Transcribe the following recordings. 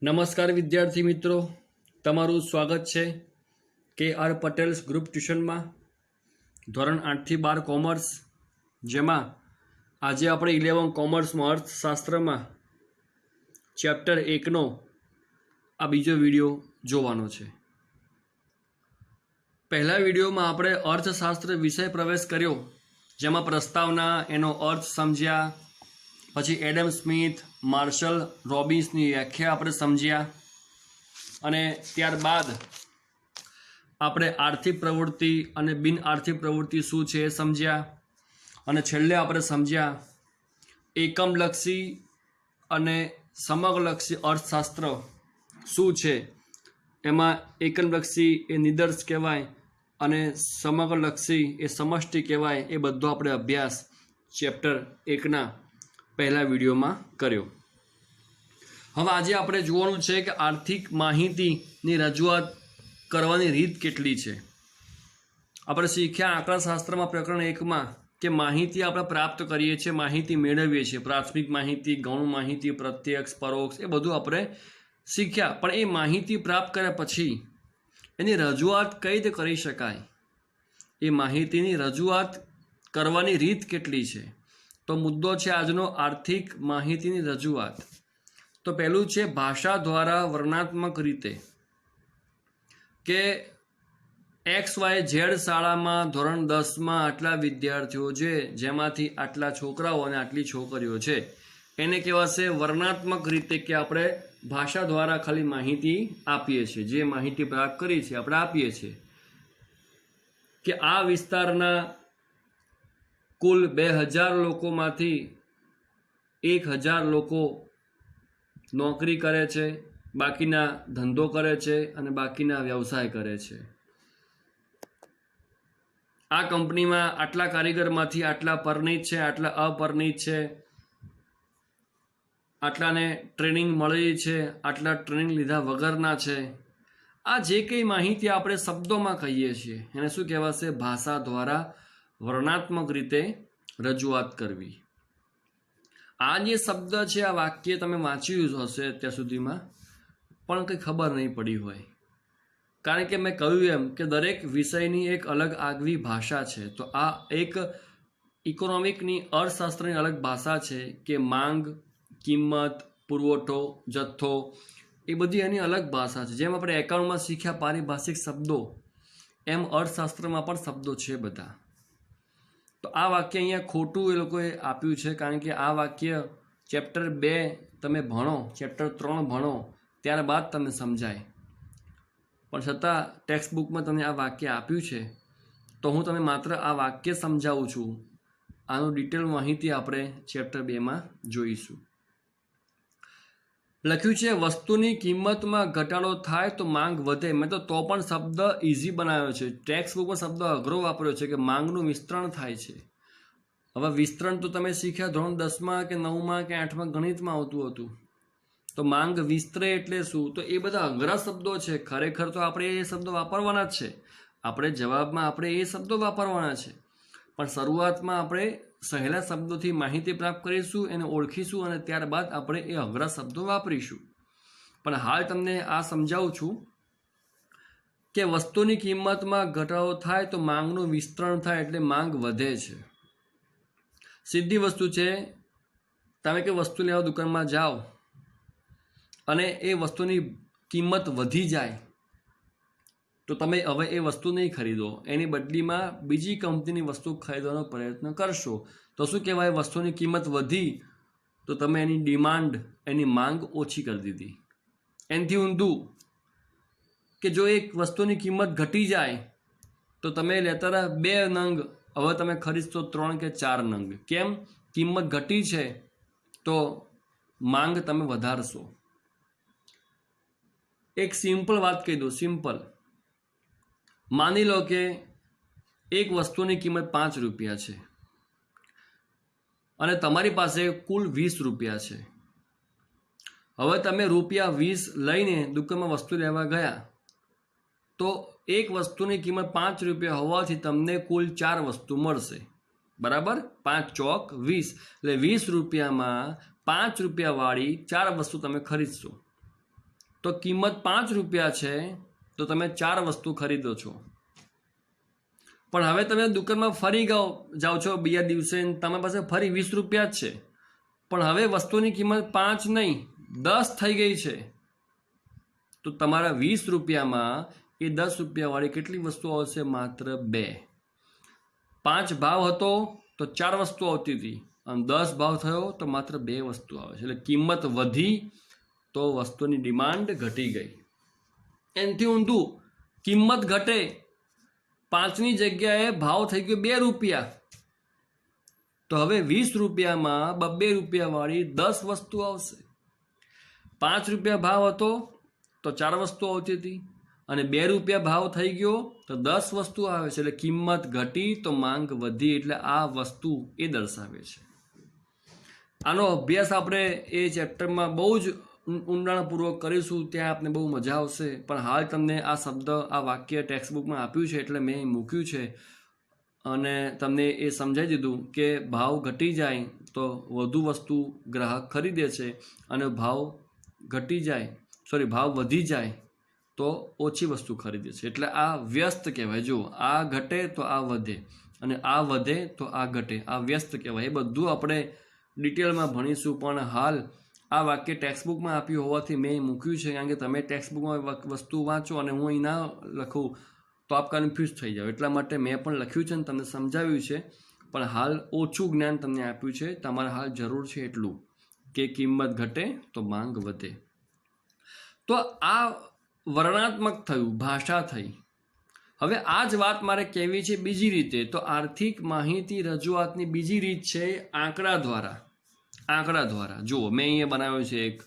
નમસ્કાર વિદ્યાર્થી મિત્રો, તમારું સ્વાગત છે કે આર પટેલ્સ ગ્રુપ ટ્યુશનમાં ધોરણ 8થી 12 કોમર્સ, જેમાં આજે આપણે 11 કોમર્સમાં અર્થશાસ્ત્રમાં ચેપ્ટર 1નો આ બીજો વિડીયો જોવાનો છે. પહેલા વિડીયોમાં આપણે અર્થશાસ્ત્ર વિષય પ્રવેશ કર્યો, જેમાં પ્રસ્તાવના, એનો અર્થ સમજ્યા, પછી એડમ સ્મિથ, માર્શલ રોબિન્સની વ્યાખ્યા આપણે સમજ્યા, અને ત્યારબાદ આપણે આર્થિક પ્રવૃત્તિ અને બિન આર્થિક પ્રવૃત્તિ શું છે એ સમજ્યા, અને છેલ્લે આપણે સમજ્યા એકમલક્ષી અને સમગ્રલક્ષી અર્થશાસ્ત્ર શું છે. એમાં એકમલક્ષી એ નિદર્શ કહેવાય અને સમગ્રલક્ષી એ સમષ્ટિ કહેવાય. એ બધો આપણે અભ્યાસ ચેપ્ટર 1ના પહેલા વિડીયોમાં કર્યો. હવે આજે આપણે જોવાનું છે કે આર્થિક માહિતીની રજૂઆત કરવાની રીત કેટલી છે. આપણે શીખ્યા આંકડાશાસ્ત્રમાં પ્રકરણ 1માં કે માહિતી આપણે પ્રાપ્ત કરીએ છીએ, માહિતી મેળવીએ છીએ, પ્રાથમિક માહિતી, ગૌણ માહિતી, પ્રત્યક્ષ, પરોક્ષ, એ બધું આપણે શીખ્યા. પણ એ માહિતી પ્રાપ્ત કર્યા પછી એની રજૂઆત કઈ રીતે કરી શકાય, એ માહિતીની રજૂઆત કરવાની રીત કેટલી છે, તો મુદ્દો છે આજનો આર્થિક માહિતીની રજૂઆત. તો પહેલું છે ભાષા દ્વારા વર્ણનાત્મક રીતે, કે XYZ શાળામાં ધોરણ 10માં આટલા વિદ્યાર્થીઓ છે, જેમાંથી આટલા છોકરાઓ અને આટલી છોકરીઓ છે. એને કહેવાશે વર્ણનાત્મક રીતે, કે આપણે ભાષા દ્વારા ખાલી માહિતી આપીએ છીએ, જે માહિતી પ્રાપ્ત કરી છે આપણે આપીએ છીએ. કે આ વિસ્તારના કુલ 2000 લોકોમાંથી 1000 લોકો નોકરી કરે છે, બાકીના ધંધો કરે છે અને બાકીના વ્યવસાય કરે છે. આ કંપનીમાં આટલા કારીગરમાંથી આટલા પરણિત છે, આટલા અપરણિત છે, આટલાને ટ્રેનિંગ મળી છે, આટલા ટ્રેનિંગ લીધા વગરના છે. આ જે કંઈ માહિતી આપણે શબ્દોમાં કહીએ છીએ એને શું કહેવાશે? ભાષા દ્વારા વર્ણનાત્મક રીતે રજૂઆત કરવી. આ જે શબ્દ છે, આ વાક્ય તમે વાંચ્યું હશે અત્યાર સુધીમાં, પણ કંઈ ખબર નહીં પડી હોય. કારણ કે મેં કહ્યું એમ કે દરેક વિષયની એક અલગ આગવી ભાષા છે. તો આ એક ઇકોનોમિકની, અર્થશાસ્ત્રની અલગ ભાષા છે કે માંગ, કિંમત, પુરવઠો, જથ્થો, એ બધી એની અલગ ભાષા છે. જેમ આપણે એકાઉન્ટમાં શીખ્યા પારિભાષિક શબ્દો, એમ અર્થશાસ્ત્રમાં પણ શબ્દો છે બધા. તો આ વાક્ય અહીંયા ખોટું એ લોકોએ આપ્યું છે, કારણ કે આ વાક્ય ચેપ્ટર 2 તમે ભણો, ચેપ્ટર 3 ભણો, ત્યારબાદ તમે સમજાય. પણ છતાં ટેક્સ્ટ બુકમાં તમને આ વાક્ય આપ્યું છે, તો હું તમને માત્ર આ વાક્ય સમજાવું છું. આનું ડિટેલ માહિતી આપણે ચેપ્ટર 2માં જોઈશું. લખ્યું છે વસ્તુની કિંમતમાં ઘટાડો થાય તો માંગ વધે. મેં તો પણ શબ્દ ઇઝી બનાવ્યો છે. ટેક્સ્ટ બુકમાં શબ્દ અઘરો વાપર્યો છે કે માંગનું વિસ્તરણ થાય છે. હવે વિસ્તરણ તો તમે શીખ્યા ધોરણ 10માં કે 9માં કે 8માં ગણિતમાં આવતું હતું. તો માંગ વિસ્તરે એટલે શું? તો એ બધા અઘરા શબ્દો છે. ખરેખર તો આપણે એ શબ્દો વાપરવાના જ છે. આપણે જવાબમાં આપણે એ શબ્દો વાપરવાના છે. પણ શરૂઆતમાં આપણે સહેલા શબ્દોથી માહિતી પ્રાપ્ત કરીશું, એને ઓળખીશું અને ત્યારબાદ આપણે એ અઘરા શબ્દો વાપરીશું. પણ હાલ તમને આ સમજાવું છું કે વસ્તુની કિંમતમાં ઘટાડો થાય તો માંગનું વિસ્તરણ થાય, એટલે માંગ વધે છે. સીધી વસ્તુ છે. તમે કે વસ્તુ લેવા દુકાનમાં જાઓ અને એ વસ્તુની કિંમત વધી જાય, તો તમે હવે એ વસ્તુ નહીં ખરીદો, એની બદલીમાં બીજી કંપનીની વસ્તુ ખરીદવાનો પ્રયત્ન કરશો. તો શું કહેવાય? વસ્તુની કિંમત વધી તો તમે એની ડિમાન્ડ, એની માંગ ઓછી કરી દીધી. એનાથી ઊંધું કે જો એક વસ્તુની કિંમત ઘટી જાય તો તમે લેતા 2 નંગ, હવે તમે ખરીદશો 3 કે 4 નંગ. કેમ? કિંમત ઘટી છે તો માંગ તમે વધારશો. એક સિમ્પલ વાત કહી દો, સિમ્પલ. માની લો કે એક વસ્તુની કિંમત 5 રૂપિયા છે અને તમારી પાસે કુલ 20 રૂપિયા છે. હવે તમે રૂપિયા 20 લઈને દુકાનમાં વસ્તુ લેવા ગયા, તો એક વસ્તુની કિંમત 5 રૂપિયા હોવાથી તમને કુલ 4 વસ્તુ મળશે. બરાબર? 5 ચોક 20, એટલે 20 રૂપિયામાં 5 રૂપિયાવાળી 4 વસ્તુ તમે ખરીદશો. તો કિંમત 5 રૂપિયા છે તો તમે 4 વસ્તુ ખરીદો છો. પણ હવે તમે દુકાનમાં ફરી જાઓ છો બીજા દિવસે, તમારી પાસે ફરી 20 રૂપિયા જ છે, પણ હવે વસ્તુની કિંમત 5 નહીં 10 થઈ ગઈ છે. તો તમારા 20 રૂપિયામાં એ 10 રૂપિયાવાળી કેટલી વસ્તુ આવશે? માત્ર 2. 5 ભાવ હતો તો 4 વસ્તુ આવતી હતી, અને 10 ભાવ થયો તો માત્ર 2 વસ્તુ આવે છે. એટલે કિંમત વધી તો વસ્તુની ડિમાન્ડ ઘટી ગઈ. એનાથી ઊંધું, કિંમત ઘટે, 5ની જગ્યાએ ભાવ થઈ ગયો 2 રૂપિયા, તો હવે 20 રૂપિયામાં 2 રૂપિયાવાળી 10 વસ્તુ આવશે. 5 રૂપિયા ભાવ હતો તો 4 વસ્તુ આવતી હતી, અને 2 રૂપિયા ભાવ થઈ ગયો તો 10 વસ્તુ આવે છે. એટલે કિંમત ઘટી તો માંગ વધી. એટલે આ વસ્તુ એ દર્શાવે છે. આનો અભ્યાસ આપણે એ ચેપ્ટરમાં બહુ જ ઊંડાણપૂર્વક કરીશું, ત્યાં આપને બહુ મજા આવશે. પણ હાલ તમને આ શબ્દ, આ વાક્ય ટેક્સ્ટબુકમાં આપ્યું છે એટલે મેં મૂક્યું છે, અને તમને એ સમજાવી દીધું કે ભાવ ઘટી જાય તો વધુ વસ્તુ ગ્રાહક ખરીદે છે, અને ભાવ વધી જાય તો ઓછી વસ્તુ ખરીદે છે. એટલે આ વ્યસ્ત કહેવાય. જો આ ઘટે તો આ વધે, અને આ વધે તો આ ઘટે. આ વ્યસ્ત કહેવાય. એ બધું આપણે ડિટેલમાં ભણીશું, પણ હાલ આ વાક્ય ટેક્સ્ટબુકમાં આપ્યું હોવાથી મેં મૂક્યું છે. કારણ કે તમે ટેક્સ્ટબુકમાં વસ્તુ વાંચો અને હું અહીં ના લખું તો આપ કન્ફ્યુઝ થઈ જાઓ. એટલા માટે મેં પણ લખ્યું છે અને તમને સમજાવ્યું છે, પણ હાલ ઓછું જ્ઞાન તમને આપ્યું છે. તમારે હાલ જરૂર છે એટલું કે કિંમત ઘટે તો માંગ વધે. તો આ વર્ણનાત્મક થયું, ભાષા થઈ. હવે આ જ વાત મારે કહેવી છે બીજી રીતે. તો આર્થિક માહિતી રજૂઆતની બીજી રીત છે આંકડા દ્વારા. આંકડા દ્વારા જુઓ, મેં અહીંયા બનાવ્યું છે એક,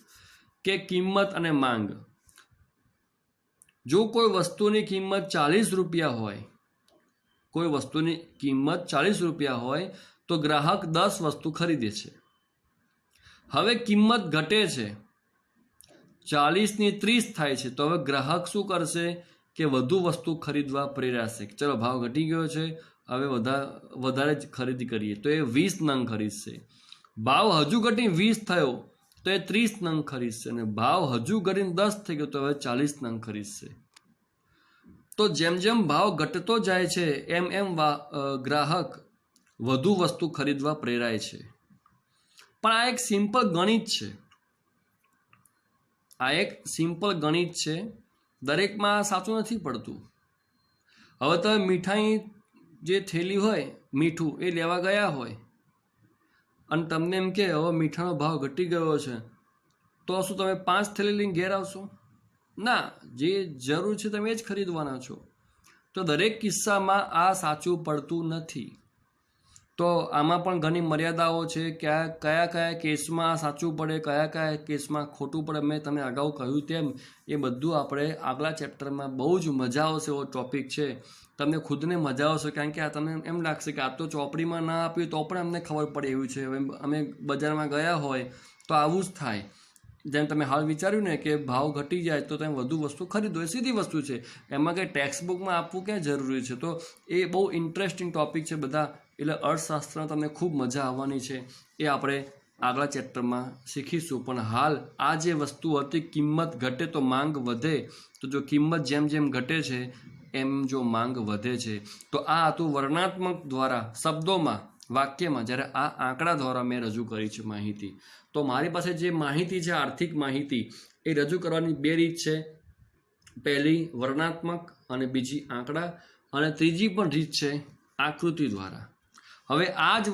કે કિંમત અને માંગ. જો કોઈ વસ્તુની કિંમત 40 રૂપિયા હોય, તો ગ્રાહક 10 વસ્તુ ખરીદે છે. હવે કિંમત ઘટે છે, 40ની 30 થાય છે, તો હવે ગ્રાહક શું કરશે કે વધુ વસ્તુ ખરીદવા પ્રેરાશે. ચલો ભાવ ઘટી ગયો છે, હવે વધારે જ ખરીદી કરીએ, તો એ 20 નંગ ખરીદશે. ભાવ હજુ ઘટીને 20 થયો તો એ 30 નંગ ખરીદશે, અને ભાવ હજુ ઘટીને 10 થઈ ગયો તો હવે 40 નંગ ખરીદશે. તો જેમ જેમ ભાવ ઘટતો જાય છે એમ એમ ગ્રાહક વધુ વસ્તુ ખરીદવા પ્રેરાય છે. પણ આ એક સિમ્પલ ગણિત છે. દરેકમાં સાચું નથી પડતું. હવે તમે મીઠાઈ જે થેલી હોય, મીઠું એ લેવા ગયા હોય, અને તમને એમ કે હવે મીઠાનો ભાવ ઘટી ગયો છે, તો શું તમે 5 થેલી લઈને ઘેર આવશો? ના, જે જરૂર છે તમે એ જ ખરીદવાના છો. તો દરેક કિસ્સામાં આ સાચું પડતું નથી. તો આમાં પણ ઘણી મર્યાદાઓ છે. કયા કેસમાં સાચું પડે, કયા કેસમાં ખોટું પડે, મેં તમને અગાઉ કહ્યું તેમ એ બધું આપણે આગલા ચેપ્ટરમાં બહુ જ મજા આવશે એવો ટોપિક છે. તમને ખુદને મજા આવશે, કારણ કે આ તમને એમ લાગશે કે આ તો ચોપડીમાં ના આપ્યું તો પણ અમને ખબર પડે એવું છે. હવે અમે બજારમાં ગયા હોય તો આવું જ થાય. જેમ તમે હાલ વિચાર્યું ને કે ભાવ ઘટી જાય તો તમે વધુ વસ્તુ ખરીદો, એ સીધી વસ્તુ છે. એમાં કંઈ ટેક્સ્ટબુકમાં આપવું ક્યાં જરૂરી છે? તો એ બહુ ઇન્ટરેસ્ટિંગ ટોપિક છે બધા. એટલે અર્થશાસ્ત્રમાં તમને ખૂબ મજા આવવાની છે. એ આપણે આગલા ચેપ્ટરમાં શીખીશું. પણ હાલ આ જે વસ્તુ હતી, કિંમત ઘટે તો માંગ વધે, તો જો કિંમત જેમ જેમ ઘટે છે એમ જો માંગ વધે છે. તો આ હતું વર્ણનાત્મક દ્વારા શબ્દોમાં, વાક્યમાં, જ્યારે આ આંકડા દ્વારા મેં રજૂ કરી છે માહિતી. તો મારી પાસે જે માહિતી છે, આર્થિક માહિતી, એ રજૂ કરવાની 2 રીત છે. પહેલી વર્ણનાત્મક અને બીજી આંકડા, અને ત્રીજી પણ રીત છે આકૃતિ દ્વારા. હવે આ જ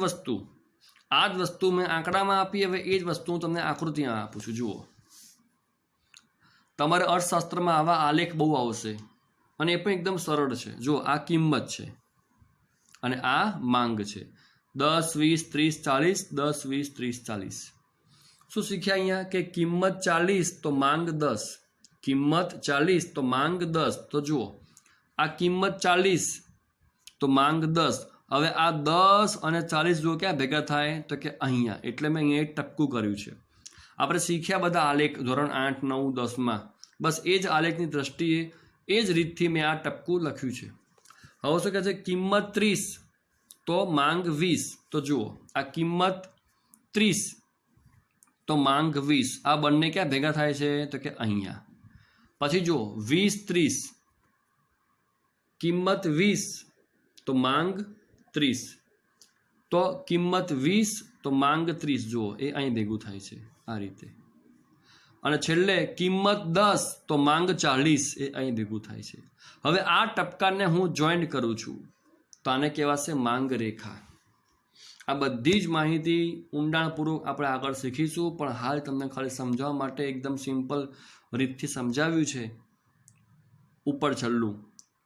વસ્તુ મેં આંકડામાં આપી, હવે એ જ વસ્તુ હું તમને આકૃતિમાં આપું છું. જુઓ, તમારે અર્થશાસ્ત્રમાં આવા આલેખ બહુ આવશે, અને એ પણ એકદમ સરળ છે. જુઓ, આ કિંમત છે અને આ માંગ છે. 10, 20, 30, 40, 10, 20, 30, 40. શું શીખ્યા અહીંયા કે કિંમત 40 તો માંગ 10, કિંમત 40 તો માંગ 10. તો જુઓ, આ કિંમત 40 તો માંગ 10. હવે આ 10 અને 40 જો ક્યાં ભેગા થાય? તો કે અહીંયા. એટલે મેં અહીંયા એક ટપકું કર્યું છે. આપણે શીખ્યા બધા આલેખ ધોરણ 8, 9, 10માં. બસ એ જ આલેખની દ્રષ્ટિએ એ જ રીતથી મેં આ ટપકું લખ્યું છે. હવે શું કહે છે? કિંમત 30 તો માંગ 20. તો જુઓ, આ કિંમત 30 તો માંગ 20. આ બંને ક્યાં ભેગા થાય છે? તો કે અહીંયા. પછી જુઓ 20-30, કિંમત 20 તો માંગ 30, તો કિંમત 20 તો માંગ 30, જુઓ એ અહીં ભેગું થાય છે આ રીતે. અને છેલ્લે કિંમત 10 તો માંગ 40, એ અહીં ભેગું થાય છે. હવે આ ટપકાને હું જોઈન્ટ કરું છું તો આને કહેવાશે માંગ રેખા. આ બધી જ માહિતી ઊંડાણપૂર્વક આપણે આગળ શીખીશું, પણ હાલ તમને ખાલી સમજાવવા માટે એકદમ સિમ્પલ રીતથી સમજાવ્યું છે. ઉપર છેલ્લું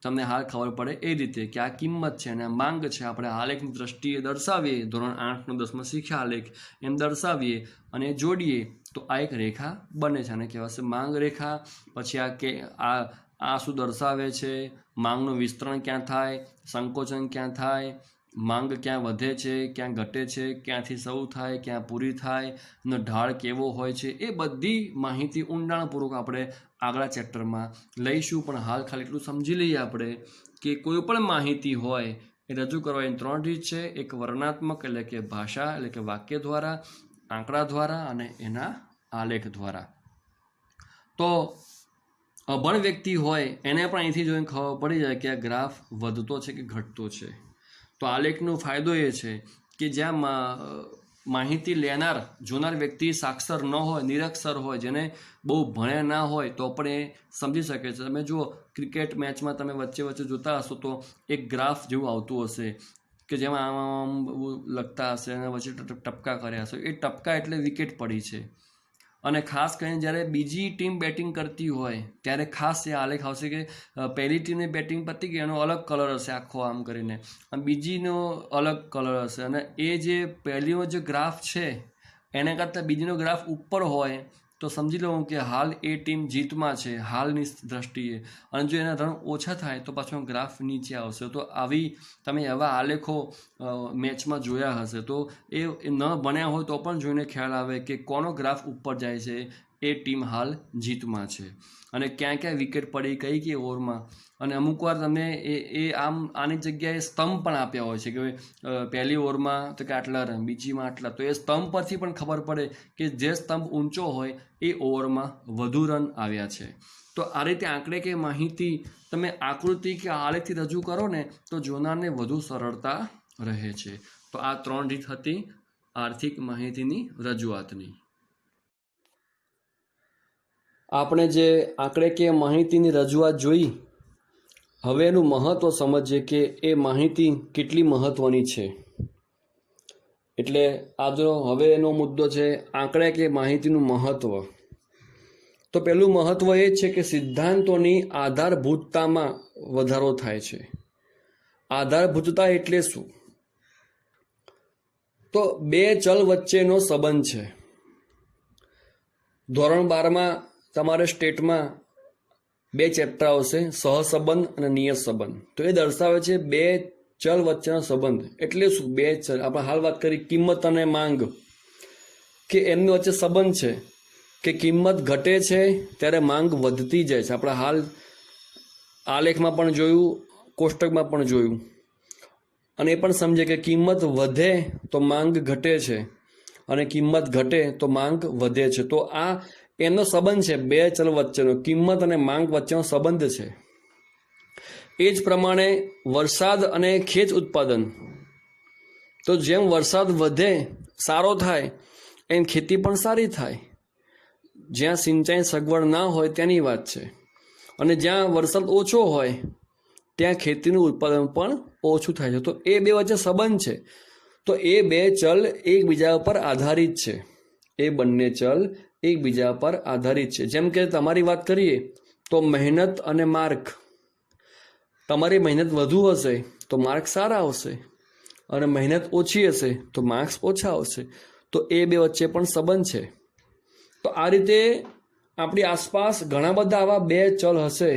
તમને હાલ ખબર પડે એ રીતે કે આ કિંમત છે અને આ માંગ છે. આપણે આલેખની દ્રષ્ટિએ દર્શાવીએ, ધોરણ 8 નો 10માં શીખ્યા આલેખ, એમ દર્શાવીએ અને જોડીએ તો આ એક રેખા બને છે અને કહેવાશે માંગ રેખા. પછી આ કે આ શું દર્શાવે છે? માંગનું વિસ્તરણ ક્યાં થાય, સંકોચન ક્યાં થાય, માંગ ક્યાં વધે છે, ક્યાં ઘટે છે, ક્યાંથી શરૂ થાય, ક્યાં પૂરી થાય, એનો ઢાળ કેવો હોય છે, એ બધી માહિતી ઊંડાણપૂર્વક આપણે આગલા ચેપ્ટરમાં લઈશું. પણ હાલ ખાલી એટલું સમજી લઈએ આપણે કે કોઈ પણ માહિતી હોય એ રજૂ કરવાની 3 રીત છે. એક વર્ણનાત્મક એટલે કે ભાષા એટલે કે વાક્ય દ્વારા, આંકડા દ્વારા અને એના આલેખ દ્વારા. તો અભણ વ્યક્તિ હોય એને પણ અહીંથી જોઈને ખબર પડી જાય કે આ ગ્રાફ વધતો છે કે ઘટતો છે. તો આલેખનો ફાયદો એ છે કે જ્યાં માહિતી લેનાર જોનાર વ્યક્તિ સાક્ષર ન હોય, નિરક્ષર હોય, જેને બહુ ભણ્યા ના હોય તો પણ એ સમજી શકે છે. તમે જુઓ ક્રિકેટ મેચમાં તમે વચ્ચે વચ્ચે જોતા હશો તો એક ગ્રાફ જેવું આવતું હશે કે જેમાં આમ લખતા હશે અને વચ્ચે ટપકા કર્યા હશે. એ ટપકા એટલે વિકેટ પડી છે. અને ખાસ કરીને જ્યારે બીજી ટીમ બેટિંગ કરતી હોય ત્યારે ખાસ એ આલેખ આવશે કે પહેલી ટીમની બેટિંગ પતી ગઈ, એનો અલગ કલર હશે આખો આમ કરીને, અને બીજીનો અલગ કલર હશે. અને એ જે પહેલીનો જે ગ્રાફ છે એના કરતાં બીજીનો ગ્રાફ ઉપર હોય તો સમજી લો કે હાલ એ ટીમ જીતમાં છે હાલની દ્રષ્ટિએ, અને જો એના રન ઓછા થાય તો પાછો ગ્રાફ નીચે આવશે. તો આવી તમે એવા આલેખો મેચમાં જોયા હશે. તો એ ન ભણ્યા હોય તો પણ જોઈને ખ્યાલ આવે કે કોનો ગ્રાફ ઉપર જાય છે, એ ટીમ હાલ જીતમાં છે, અને ક્યાં ક્યાં વિકેટ પડી કઈ કઈ ઓવરમાં. અને અમુક વાર તમને એ આની જગ્યાએ સ્તંભ પણ આપ્યા હોય છે કે પહેલી ઓવરમાં તો કે આટલા રન, બીજીમાં આટલા. તો એ સ્તંભ પરથી પણ ખબર પડે કે જે સ્તંભ ઊંચો હોય એ ઓવરમાં વધુ રન આવ્યા છે. તો આ રીતે આંકડે કે માહિતી તમે આકૃતિ કે આલેખથી રજૂ કરો ને તો જોનારને વધુ સરળતા રહે છે. તો આ 3 રીત હતી આર્થિક માહિતીની રજૂઆતની. આપણે જે આંકડે કે માહિતીની રજૂઆત જોઈ, હવે એનું મહત્ત્વ સમજીએ કે એ માહિતી કેટલી મહત્ત્વની છે. એટલે આજનો હવે એનો મુદ્દો છે આંકડા કે માહિતીનું મહત્ત્વ. તો પહેલું મહત્ત્વ એ છે કે સિદ્ધાંતોની આધારભૂતતામાં વધારો થાય છે. આધારભૂતતા એટલે શું? તો 2 ચલ વચ્ચેનો સંબંધ છે. ધોરણ 12માં તમારે સ્ટેટમાં 2 ચેપ્ટર આવશે, સહસંબંધ અને નિયત સંબંધ. તો એ દર્શાવે છે 2 ચલ વચ્ચેનો સંબંધ. એટલે શું? 2 ચલ, આપણે હાલ વાત કરી કિંમત અને માંગ, કે એમની વચ્ચે સંબંધ છે કે કિંમત ઘટે છે ત્યારે માંગ વધતી જાય છે. આપણે હાલ આલેખમાં પણ જોયું, કોષ્ટકમાં પણ જોયું. અને એ પણ સમજે કે કિંમત વધે તો માંગ ઘટે છે અને કિંમત ઘટે તો માંગ વધે છે. તો આ એનો સંબંધ છે 2 ચલ વચ્ચેનો, કિંમત અને માંગ વચ્ચેનો સંબંધ છે. એ જ પ્રમાણે વરસાદ અને ખેત ઉત્પાદન. તો જેમ વરસાદ વધે સારો થાય એમ ખેતી પણ સારી થાય. જ્યાં સિંચાઈ સગવડ ના હોય તેની વાત છે, અને જ્યાં વરસાદ ઓછો હોય ત્યાં ખેતીનું ઉત્પાદન પણ ઓછું થાય છે. તો એ 2 વચ્ચે સંબંધ છે. તો એ 2 ચલ એકબીજા પર આધારિત છે. એ બંને ચલ એકબીજા પર આધારિત છે. જેમ કે તમારી વાત કરીએ તો મહેનત અને માર્ક. તમારી મહેનત વધુ હશે તો માર્ક સારા આવશે, અને મહેનત ઓછી હશે તો માર્ક્સ ઓછા આવશે. તો એ 2 વચ્ચે પણ સંબંધ છે. તો આ રીતે આપણી આસપાસ ઘણા બધા આવા 2 ચલ હશે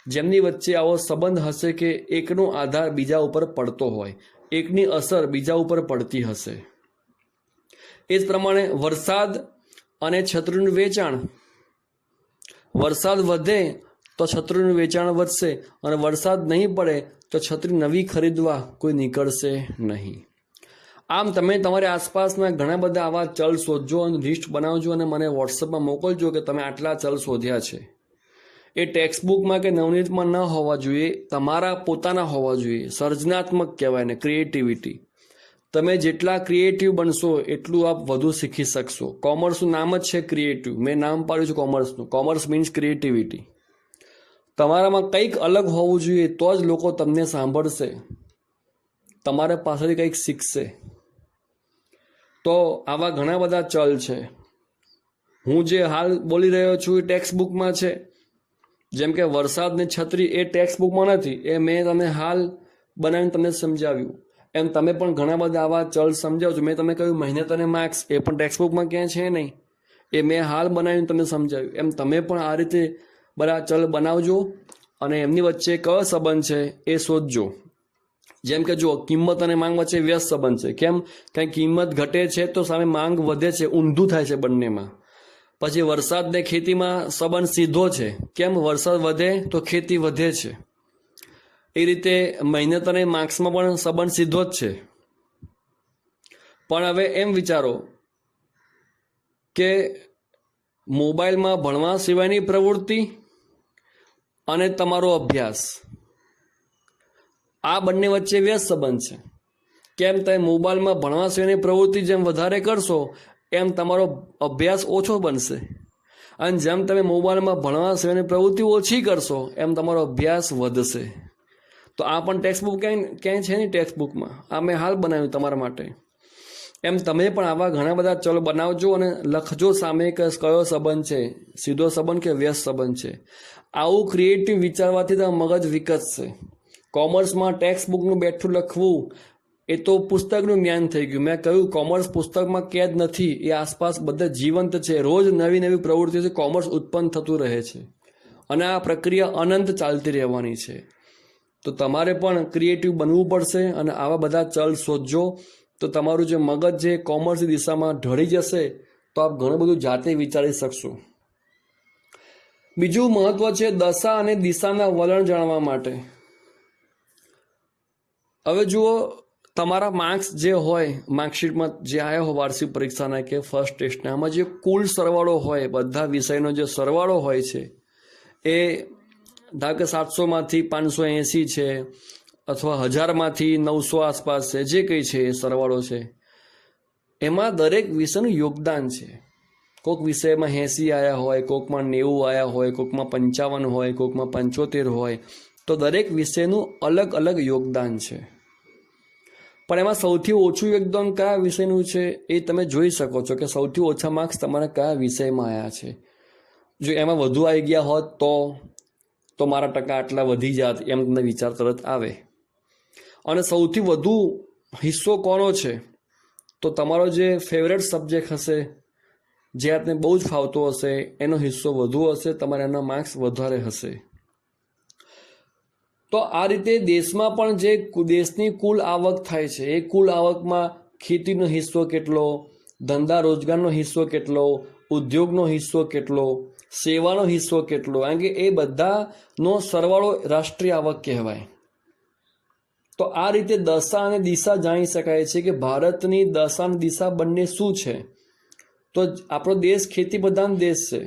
જેમની વચ્ચે આવો સંબંધ હશે કે એકનો આધાર બીજા ઉપર પડતો હોય, એકની અસર બીજા ઉપર પડતી હશે. એ જ પ્રમાણે વરસાદ અને છત્રીનું વેચાણ. વરસાદ વધે તો છત્રીનું વેચાણ વધશે, અને વરસાદ નહીં પડે તો છત્રી નવી ખરીદવા કોઈ નીકળશે નહીં. આમ તમે તમારી આસપાસના ઘણા બધા આવા ચલ શોધજો અને લિસ્ટ બનાવજો અને મને વોટ્સઅપમાં મોકલજો કે તમે આટલા ચલ શોધ્યા છે. એ ટેક્સ્ટબુકમાં કે નવનીતમાં ન હોવા જોઈએ, તમારા પોતાના હોવા જોઈએ. સર્જનાત્મક કહેવાય ને, ક્રિએટિવિટી. તમે જેટલા ક્રિએટિવ બનશો એટલું આપ વધુ શીખી શકશો. કોમર્સનું નામ જ છે ક્રિએટિવ. મેં નામ પાડ્યું છે કોમર્સનું. Commerce means creativity. તમારામાં કંઈક અલગ હોવું જોઈએ તો જ લોકો તમને સાંભળશે, તમારા પાસેથી કંઈક શીખશે. તો આવા ઘણા બધા ચલ છે. હું જે હાલ બોલી રહ્યો છું એ ટેક્સ્ટબુકમાં છે. જેમ કે વરસાદની છત્રી એ ટેક્સ્ટબુકમાં નથી, એ મેં તમને હાલ બનાવીને તમને સમજાવ્યું. એમ તમે પણ ઘણા બધા આવા ચલ સમજાવજો. મેં તમે કહ્યું મહેનત અને માર્ક્સ, એ પણ ટેક્સ્ટબુકમાં ક્યાંય છે નહીં, એ મેં હાલ બનાવીને તમને સમજાવ્યું. એમ તમે પણ આ રીતે બધા ચલ બનાવજો અને એમની વચ્ચે કયો સંબંધ છે એ શોધજો. જેમ કે જુઓ, કિંમત અને માંગ વચ્ચે વ્યસ્ત સંબંધ છે. કેમ? કારણ કિંમત ઘટે છે તો સામે માંગ વધે છે, ઊંધું થાય છે બંનેમાં. પછી વરસાદ ને ખેતીમાં સંબંધ સીધો છે. કેમ? વરસાદ વધે તો ખેતી વધે છે. એ રીતે મહેનત અને માર્ક્સમાં પણ સંબંધ સીધો જ છે. પણ હવે એમ વિચારો કે મોબાઈલમાં ભણવા સિવાયની પ્રવૃત્તિ અને તમારો અભ્યાસ, આ બંને વચ્ચે વ્યસ્ત સંબંધ છે. કેમ? તમે મોબાઈલમાં ભણવા સિવાયની પ્રવૃત્તિ જેમ વધારે કરશો એમ તમારો અભ્યાસ ઓછો બનશે, અને જેમ તમે મોબાઈલમાં ભણવા સિવાયની પ્રવૃત્તિ ઓછી કરશો એમ તમારો અભ્યાસ વધશે. તો આ પણ ટેક્સ્ટબુક ક્યાંય છે નહીં ટેક્સ્ટબુકમાં. આ મેં હાલ બનાવ્યું તમારા માટે. એમ તમે પણ આવા ઘણા બધા ચલો બનાવજો અને લખજો સામે કે કયો સંબંધ છે, સીધો સંબંધ કે વ્યસ્ત સંબંધ છે. આવું ક્રિએટિવ વિચારવાથી તમારું મગજ વિકસશે. કોમર્સમાં ટેક્સ્ટબુકનું બેઠું લખવું એ તો પુસ્તકનું જ્ઞાન થઈ ગયું. મેં કહ્યું કોમર્સ પુસ્તકમાં કેદ નથી, એ આસપાસ બધા જીવંત છે. રોજ નવી નવી પ્રવૃત્તિઓથી કોમર્સ ઉત્પન્ન થતું રહે છે અને આ પ્રક્રિયા અનંત ચાલતી રહેવાની છે. તો તમારે પણ ક્રિએટિવ બનવું પડશે અને આવા બધા ચલ શોધજો. તો તમારું જે મગજ છે કોમર્સની દિશામાં ઢળી જશે, તો આપ ઘણું બધું જાતે વિચારી શકશો. બીજું મહત્વ છે દશા અને દિશાના વલણ જાણવા માટે. હવે જુઓ, તમારા માર્ક્સ જે હોય માર્કશીટમાં જે આવ્યા હોય વાર્ષિક પરીક્ષાના કે ફર્સ્ટ ટેસ્ટના, આમાં જે કુલ સરવાળો હોય, બધા વિષયનો જે સરવાળો હોય છે એ ધારો કે 700માંથી 580 છે અથવા 1000માંથી 900 આસપાસ છે, જે કંઈ છે એ સરવાળો છે. એમાં દરેક વિષયનું યોગદાન છે. કોઈક વિષયમાં 80 આવ્યા હોય, કોઈકમાં 90 આવ્યા હોય, કોઈકમાં 55 હોય, કોઈકમાં 75 હોય. તો દરેક વિષયનું અલગ અલગ યોગદાન છે. પણ એમાં સૌથી ઓછું યોગદાન કયા વિષયનું છે એ તમે જોઈ શકો છો કે સૌથી ઓછા માર્ક્સ તમારા કયા વિષયમાં આવ્યા છે. જો એમાં વધુ આવી ગયા હોત તો મારા ટકા આટલા વધી જાત, એમ તમને વિચાર તરત આવે. અને સૌથી વધુ હિસ્સો કોનો છે? તો તમારો જે ફેવરેટ સબ્જેક્ટ હશે, જે આપને બહુ જ ફાવતો હશે, એનો હિસ્સો વધુ હશે, તમારા એના માર્ક્સ વધારે હશે. તો આ રીતે દેશમાં પણ જે દેશની કુલ આવક થાય છે, એ કુલ આવકમાં ખેતીનો હિસ્સો કેટલો, ધંધા રોજગારનો હિસ્સો કેટલો, ઉદ્યોગનો હિસ્સો કેટલો, સેવાનો હિસ્સો કેટલો, કારણ કે એ બધાનો સરવાળો રાષ્ટ્રીય આવક કહેવાય. તો આ રીતે દશા અને દિશા જાણી શકાય છે કે ભારતની દશા અને દિશા બંને શું છે. તો આપણો દેશ ખેતી પ્રધાન દેશ છે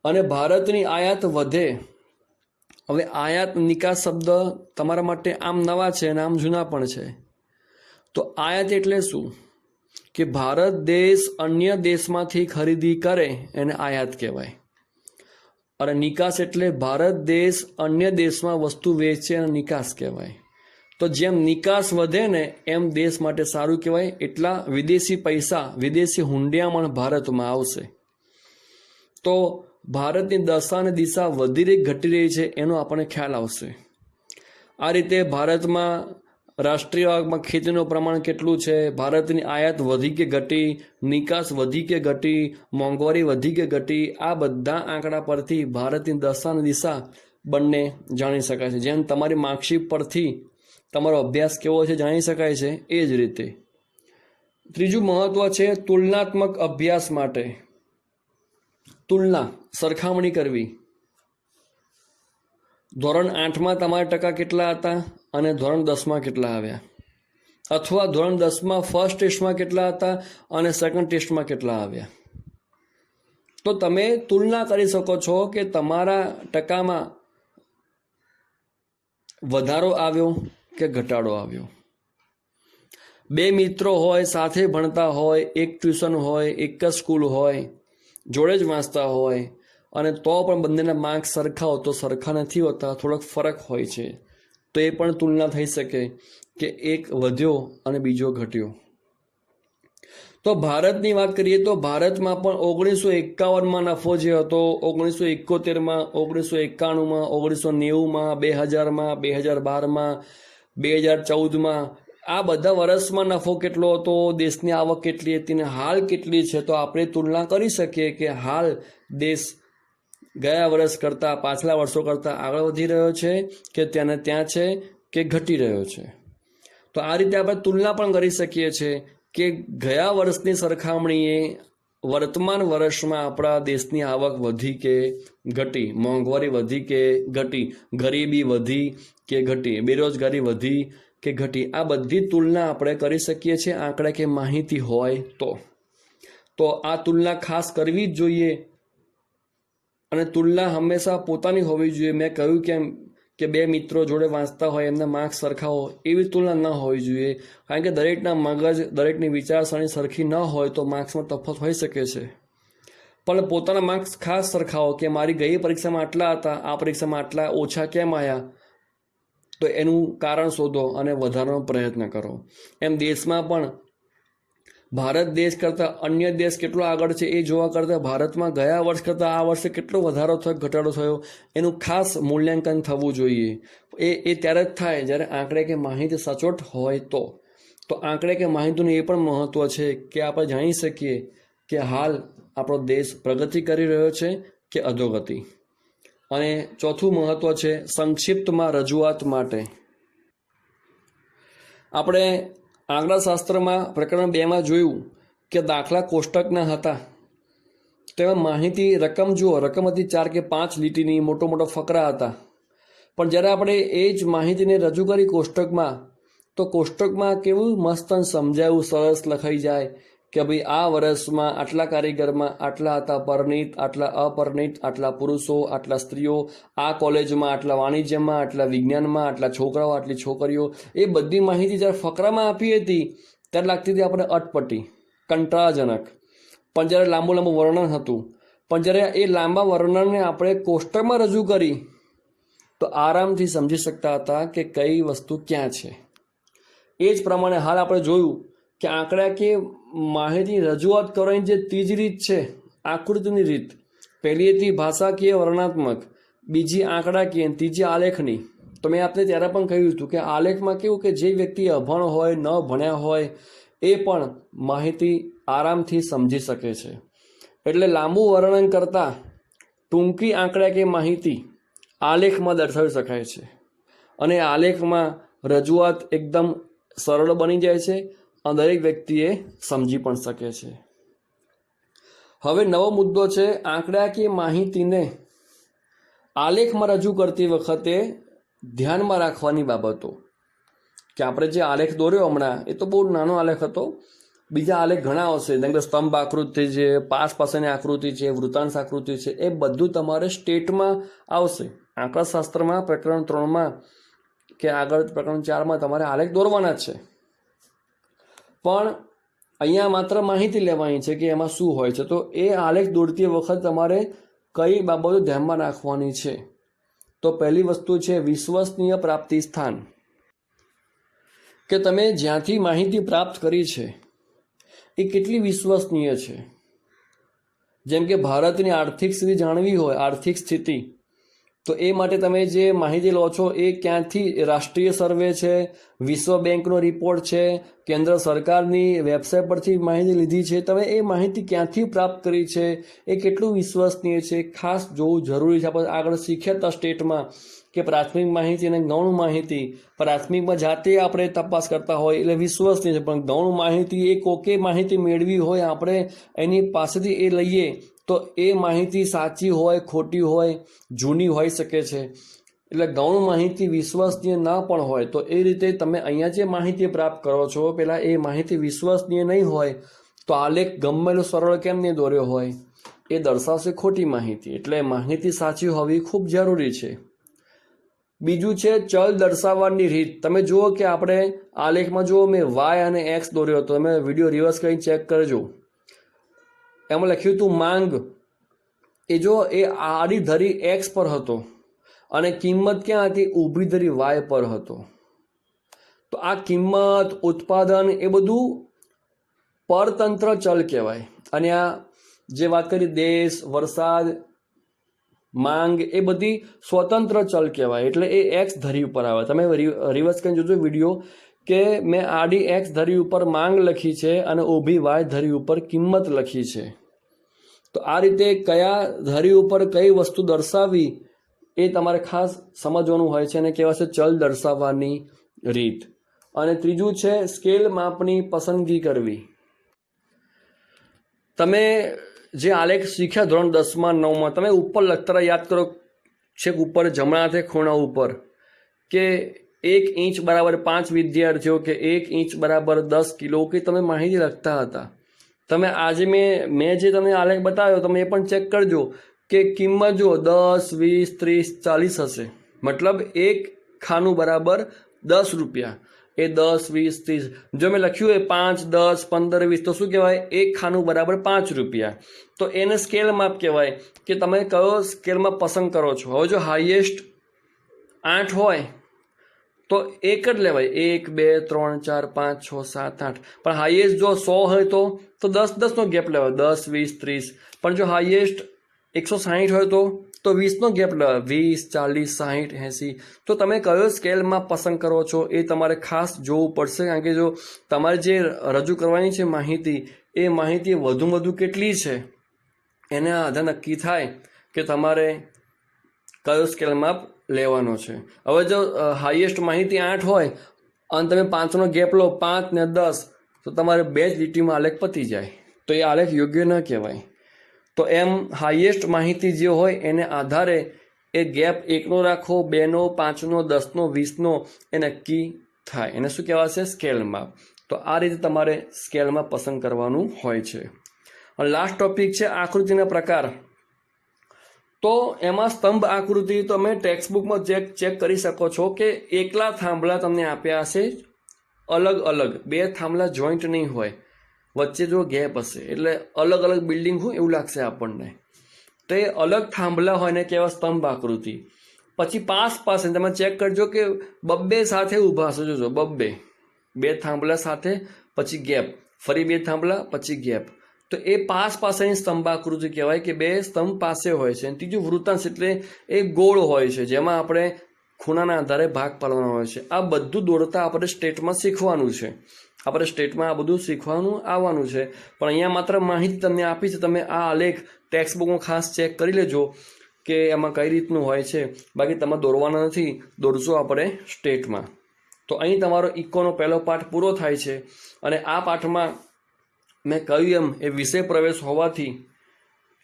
અને ભારતની આયાત વધે. હવે આયાત નિકાસ શબ્દ તમારા માટે આમ નવા છે અને આમ જૂના પણ છે. તો આયાત એટલે શું? કે ભારત દેશ અન્ય દેશમાંથી ખરીદી કરે એને આયાત કહેવાય. અને નિકાસ એટલે ભારત દેશ અન્ય દેશમાં વસ્તુ વેચે અને નિકાસ કહેવાય. તો જેમ નિકાસ વધે ને એમ દેશ માટે સારું કહેવાય. એટલા વિદેશી પૈસા, વિદેશી હુંડિયામણ ભારતમાં આવશે. તો ભારતની દશા અને દિશા વધી રહી ઘટી રહી છે એનો આપણને ખ્યાલ આવશે. આ રીતે ભારતમાં રાષ્ટ્રીય આવકમાં ખેતીનું પ્રમાણ કેટલું છે, ભારતની આયાત વધી કે ઘટી, નિકાસ વધી કે ઘટી, મોંઘવારી વધી કે ઘટી, આ બધા આંકડા પરથી ભારતની દશા અને દિશા બંને જાણી શકાય છે. જેમ તમારી માર્કશીટ પરથી તમારો અભ્યાસ કેવો છે જાણી શકાય છે, એ જ રીતે. ત્રીજું મહત્વ છે તુલનાત્મક અભ્યાસ માટે. તુલના, સરખામણી કરવી. ધોરણ 8માં તમારા ટકા કેટલા હતા અને ધોરણ 10માં કેટલા આવ્યા, અથવા ધોરણ 10માં ફર્સ્ટ ટેસ્ટમાં કેટલા હતા અને સેકન્ડ ટેસ્ટમાં કેટલા આવ્યા. તો તમે તુલના કરી શકો છો કે તમારા ટકામાં વધારો આવ્યો કે ઘટાડો આવ્યો. બે મિત્રો હોય, સાથે ભણતા હોય, એક ટ્યુશન હોય, એક જ સ્કૂલ હોય, જોડે જ વાંચતા હોય, અને તો પણ બંનેના માર્ક્સ સરખા હો તો સરખા નથી હોતા, થોડોક ફરક હોય છે. તો એ પણ તુલના થઈ શકે કે એક વધ્યો અને બીજો ઘટ્યો. તો ભારતની વાત કરીએ તો ભારતમાં પણ 1951માં નફો જે હતો, 1971માં, 1991માં, 1990માં, 2000માં, 2012માં, 2014માં, આ બધા વર્ષમાં નફો કેટલો હતો, દેશની આવક કેટલી હતી ને હાલ કેટલી છે, તો આપણે તુલના કરી શકીએ કે હાલ દેશ ગયા વર્ષ કરતાં, પાછલા વર્ષો કરતાં આગળ વધી રહ્યો છે કે ત્યાં છે કે ઘટી રહ્યો છે. તો આ રીતે આપણે તુલના પણ કરી શકીએ છીએ કે ગયા વર્ષની સરખામણીએ વર્તમાન વર્ષમાં આપણા દેશની આવક વધી કે ઘટી, મોંઘવારી વધી કે ઘટી, ગરીબી વધી કે ઘટી, બેરોજગારી વધી કે ઘટી, આ બધી તુલના આપણે કરી શકીએ છીએ આંકડાકીય માહિતી હોય તો આ તુલના ખાસ કરવી જ જોઈએ. અને તુલના હંમેશા પોતાની હોવી જોઈએ. મેં કહ્યું કે બે મિત્રો જોડે વાંચતા હોય, એમના માર્ક્સ સરખા હોય, એવી તુલના ન હોવી જોઈએ. કારણ કે દરેકના મગજ, દરેકની વિચારસરણી સરખી ન હોય તો માર્ક્સમાં તફાવત હોઈ શકે છે. પણ પોતાના માર્ક્સ ખાસ સરખા હોય કે મારી ગઈ પરીક્ષામાં આટલા હતા, આ પરીક્ષામાં આટલા ઓછા કેમ આવ્યા, તો એનું કારણ શોધો અને વધારવાનો પ્રયત્ન કરો. એમ દેશમાં પણ ભારત દેશ કરતાં અન્ય દેશ કેટલો આગળ છે એ જોવા કરતાં ભારતમાં ગયા વર્ષ કરતાં આ વર્ષે કેટલો વધારો થયો, ઘટાડો થયો, એનું ખાસ મૂલ્યાંકન થવું જોઈએ. એ ત્યારે જ થાય જ્યારે આંકડાકીય માહિતી સચોટ હોય તો આંકડાકીય માહિતીનું એ પણ મહત્ત્વ છે કે આપણે જાણી શકીએ કે હાલ આપણો દેશ પ્રગતિ કરી રહ્યો છે કે અધોગતિ. અને ચોથું મહત્ત્વ છે સંક્ષિપ્તમાં રજૂઆત માટે. આપણે આંકડાશાસ્ત્રમાં પ્રકરણ 2માં જોયું કે દાખલા કોષ્ટકના હતા. તેમાં માહિતી રકમ જુઓ, રકમ હતી 4 કે 5 લીટીની, મોટો ફકરા હતા. પણ જ્યારે આપણે એ જ માહિતીને રજૂ કરી કોષ્ટકમાં, તો કોષ્ટકમાં કેવું મસ્ત સમજાયું, સરસ લખાઈ જાય કે ભાઈ આ વર્ષમાં આટલા કારીગરમાં આટલા હતા પરણિત, આટલા અપરણિત, આટલા પુરુષો, આટલા સ્ત્રીઓ, આ કોલેજમાં આટલા વાણિજ્યમાં, આટલા વિજ્ઞાનમાં, આટલા છોકરાઓ, આટલી છોકરીઓ. એ બધી માહિતી જ્યારે ફકરામાં આપી હતી ત્યારે લાગતી હતી આપણે અટપટી, કંટાળાજનક. પણ જ્યારે લાંબુ વર્ણન હતું, પણ જ્યારે એ લાંબા વર્ણનને આપણે કોષ્ટકમાં રજૂ કરી તો આરામથી સમજી શકતા હતા કે કઈ વસ્તુ ક્યાં છે. એ જ પ્રમાણે હાલ આપણે જોયું કે આંકડાકીય માહિતી રજૂઆત કરવાની જે ત્રીજી રીત છે, આકૃતિની રીત. પહેલી હતી ભાષાકીય વર્ણનાત્મક, બીજી આંકડાકીય, ત્રીજી આલેખની. તો મેં આપને ત્યારે પણ કહ્યું હતું કે આલેખમાં કેવું કે જે વ્યક્તિ અભણ હોય, ન ભણ્યા હોય, એ પણ માહિતી આરામથી સમજી શકે છે. એટલે લાંબુ વર્ણન કરતાં ટૂંકી આંકડાકીય માહિતી આલેખમાં દર્શાવી શકાય છે. અને આલેખમાં રજૂઆત એકદમ સરળ બની જાય છે અને દરેક વ્યક્તિએ સમજી પણ શકે છે. હવે નવો મુદ્દો છે આંકડાકીય માહિતીને આલેખમાં રજૂ કરતી વખતે ધ્યાનમાં રાખવાની બાબતો. કે આપણે જે આલેખ દોર્યો હમણાં, એ તો બહુ નાનો આલેખ હતો. બીજા આલેખ ઘણા આવશે, જેમ કે સ્તંભ આકૃતિ છે, પાસની આકૃતિ છે, વૃત્તાંશ આકૃતિ છે, એ બધું તમારે સ્ટેટમાં આવશે. આંકડાશાસ્ત્રમાં પ્રકરણ 3માં કે આગળ પ્રકરણ 4માં તમારે આલેખ દોરવાના જ છે. પણ અહીંયા માત્ર માહિતી લેવાની છે કે એમાં શું હોય છે. તો એ આલેખ દોરતી વખત તમારે કઈ બાબતો ધ્યાનમાં રાખવાની છે. તો પહેલી વસ્તુ છે વિશ્વસનીય પ્રાપ્તિ સ્થાન. કે તમે જ્યાંથી માહિતી પ્રાપ્ત કરી છે એ કેટલી વિશ્વસનીય છે. જેમ કે ભારતની આર્થિક સ્થિતિ જાણવી હોય, આર્થિક સ્થિતિ, તો એ માટે તમે જે માહિતી લો છો એ ક્યાંથી, રાષ્ટ્રીય સર્વે છે, વિશ્વ બેંકનો રિપોર્ટ છે, કેન્દ્ર સરકારની વેબસાઇટ પરથી માહિતી લીધી છે, તમે એ માહિતી ક્યાંથી પ્રાપ્ત કરી છે, એ કેટલું વિશ્વસનીય છે, ખાસ જોવું જરૂરી છે. આપણે આગળ શીખ્યા હતા સ્ટેટમાં કે પ્રાથમિક માહિતી અને ગૌણ માહિતી. પ્રાથમિકમાં જાતે આપણે તપાસ કરતા હોય એટલે વિશ્વસનીય છે, પણ ગૌણ માહિતી એ કોકે માહિતી મેળવી હોય, આપણે એની પાસેથી એ લઈએ તો એ માહિતી સાચી હોય, ખોટી હોય, જૂની હોઈ શકે છે. એટલે ગૌણ માહિતી વિશ્વસનીય ના પણ હોય. તો એ રીતે તમે અહીંયા જે માહિતી પ્રાપ્ત કરો છો, પહેલાં એ માહિતી વિશ્વસનીય નહીં હોય તો આલેખ ગમેલો સરળ કેમ નહીં દોર્યો હોય. એ દર્શાવશે ખોટી માહિતી. એટલે માહિતી સાચી હોવી ખૂબ જરૂરી છે. બીજું છે ચલ દર્શાવવાની રીત. તમે જુઓ કે આપણે આલેખમાં જુઓ મેં વાય અને એક્સ દોર્યો હતો. તમે વિડીયો રિવર્સ કરીને ચેક કરજો. એમાં લખ્યું હતું માંગ. એ જો એ આડી ધરી એક્સ પર હતો અને કિંમત ક્યાં હતી? ઊભી ધરી વાય પર હતો. તો આ કિંમત, ઉત્પાદન એ બધું પરતંત્ર ચલ કહેવાય. અને આ જે વાત કરી દેશ, વરસાદ, માંગ એ બધી સ્વતંત્ર ચલ કહેવાય. એટલે એ એક્સ ધરી ઉપર આવે. તમે રિવર્સ કરીને જોજો વિડીયો કે મેં આડી એક્સ ધરી ઉપર માંગ લખી છે અને ઊભી વાય ધરી ઉપર કિંમત લખી છે. તો આ રીતે કયા ધરી ઉપર કઈ વસ્તુ દર્શાવવી એ તમારે ખાસ સમજવાનું હોય છે અને કહેવાય છે ચલ દર્શાવવાની રીત. અને ત્રીજું છે સ્કેલ માપની પસંદગી કરવી. તમે જે આલેખ શીખ્યા ધોરણ 10માં 9માં, તમે ઉપર લખતા યાદ કરો, છેક ઉપર જમણા હાથે ખૂણા ઉપર કે 1 ઇંચ બરાબર 5 વિદ્યાર્થીઓ કે 1 ઇંચ બરાબર 10 કિલો કે તમે માહિતી લખતા હતા. તમે આજે મેં જે તમને આલેખ બતાવ્યો તમે એ પણ ચેક કરજો કે કિંમત જો 10, 20, 30, 40 હશે. મતલબ એક ખાનું બરાબર 10 રૂપિયા. એ 10, 20, 30 જો મેં લખ્યું એ 5, 10, 15, 20 તો શું કહેવાય? એક ખાનું બરાબર 5 રૂપિયા. તો એને સ્કેલ માપ કહેવાય કે તમે કયો સ્કેલમાં પસંદ કરો છો. હવે જો હાઈએસ્ટ 8 હોય તો એક જ લેવાય. 1, 2, 3, 4, 5, 6, 7, 8. પણ હાઈએસ્ટ જો 100 હોય તો 10 નો ગેપ લેવાય. 10, 20, 30. પણ જો હાઈએસ્ટ 160 હોય તો 20નો ગેપ લેવાય. 20, 40, 60, 80. તો તમે કયો સ્કેલમાં પસંદ કરો છો એ તમારે ખાસ જોવું પડશે. કારણ કે જો તમારે જે રજૂ કરવાની છે માહિતી, એ માહિતી વધુ કેટલી છે એના આધારે નક્કી થાય કે તમારે કયો સ્કેલ માપ લેવાનો છે. હવે જો હાઈએસ્ટ માહિતી 8 હોય અને તમે 5નો ગેપ લો, 5 ને 10, તો તમારે 2 જ લીટીમાં આલેખ પતી જાય. તો એ આલેખ યોગ્ય ન કહેવાય. તો એમ હાઈએસ્ટ માહિતી જે હોય એને આધારે એ ગેપ 1નો રાખો, 2નો, 5નો, 10નો, 20નો એ નક્કી થાય. એને શું કહેવાશે? સ્કેલ માપ. તો આ રીતે તમારે સ્કેલમાં પસંદ કરવાનું હોય છે. અને લાસ્ટ ટોપિક છે આકૃતિના પ્રકાર. તો એમાં સ્તંભ આકૃતિ તમે ટેક્સ્ટબુકમાં ચેક કરી શકો છો કે એકલા થાંભલા તમને આપ્યા હશે અલગ અલગ. 2 થાંભલા જોઈન્ટ નહીં હોય, વચ્ચે જો ગેપ હશે એટલે અલગ અલગ બિલ્ડિંગ હોય એવું લાગશે આપણને. તો એ અલગ થાંભલા હોય ને કહેવાય સ્તંભ આકૃતિ. પછી પાસે તમે ચેક કરજો કે બબ્બે સાથે ઊભા હશે. જોજો બબ્બે, 2 થાંભલા સાથે પછી ગેપ, ફરી 2 થાંભલા પછી ગેપ. તો એ પાસેની સ્તંભ આકૃતિ કહેવાય કે 2 સ્તંભ પાસે હોય છે. ત્રીજું વૃત્તાંશ એટલે એ ગોળ હોય છે જેમાં આપણે ખૂણાના આધારે ભાગ પાડવાનો હોય છે. આ બધું દોરતા આપણે સ્ટેટમાં શીખવાનું છે. આપણે સ્ટેટમાં આ બધું શીખવાનું આવવાનું છે. પણ અહીંયા માત્ર માહિતી તમને આપી છે. તમે આ આલેખ ટેક્સ્ટબુકમાં ખાસ ચેક કરી લેજો કે એમાં કઈ રીતનું હોય છે. બાકી તમે દોરવાના નથી, દોરજો આપણે સ્ટેટમાં. તો અહીં તમારો ઇકોનો પહેલો પાઠ પૂરો થાય છે. અને આ પાઠમાં મેં કહ્યું એમ એ વિષય પ્રવેશ હોવાથી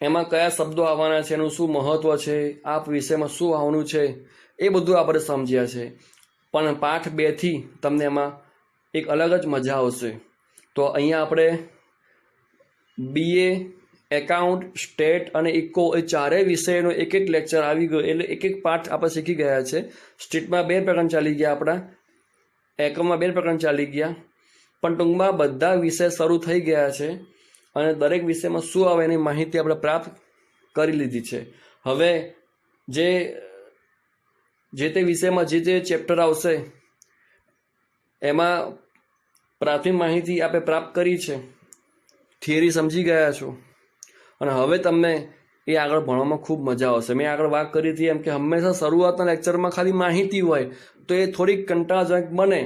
એમાં કયા શબ્દો આવવાના છે, એનું શું મહત્ત્વ છે, આ વિષયમાં શું આવવાનું છે, એ બધું આપણે સમજ્યા છે. પણ પાઠ 2થી તમને એમાં એક અલગ જ મજા આવશે. તો અહીંયા આપણે BA, એકાઉન્ટ, સ્ટેટ અને ઇકો એ ચારેય વિષયનો એક લેક્ચર આવી ગયો. એટલે એક પાઠ આપણે શીખી ગયા છે. સ્ટેટમાં 2 પ્રકરણ ચાલી ગયા આપણા, એકમમાં 2 પ્રકરણ ચાલી ગયા. પણ ટૂંકમાં બધા વિષય શરૂ થઈ ગયા છે અને દરેક વિષયમાં શું આવે એની માહિતી આપણે પ્રાપ્ત કરી લીધી છે. હવે જે તે વિષયમાં જે ચેપ્ટર આવશે એમાં પ્રાથમિક માહિતી આપણે પ્રાપ્ત કરી છે, થિયરી સમજી ગયા છો અને હવે તમને એ આગળ ભણવામાં ખૂબ મજા આવશે. મેં આગળ વાત કરી હતી એમ કે હંમેશા શરૂઆતના લેક્ચરમાં ખાલી માહિતી હોય તો એ થોડીક કંટાળાજનક બને.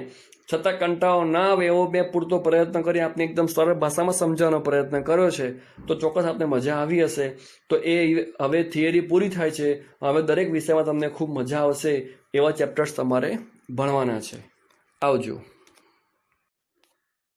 છતાં કંટાળો ના આવે એવો મેં પૂરતો પ્રયત્ન કરી આપને એકદમ સરળ ભાષામાં સમજાવવાનો પ્રયત્ન કર્યો છે. તો ચોક્કસ આપને મજા આવી હશે. તો એ હવે થિયરી પૂરી થાય છે. હવે દરેક વિષયમાં તમને ખૂબ મજા આવશે એવા ચેપ્ટર્સ તમારે ભણવાના છે. આવજો.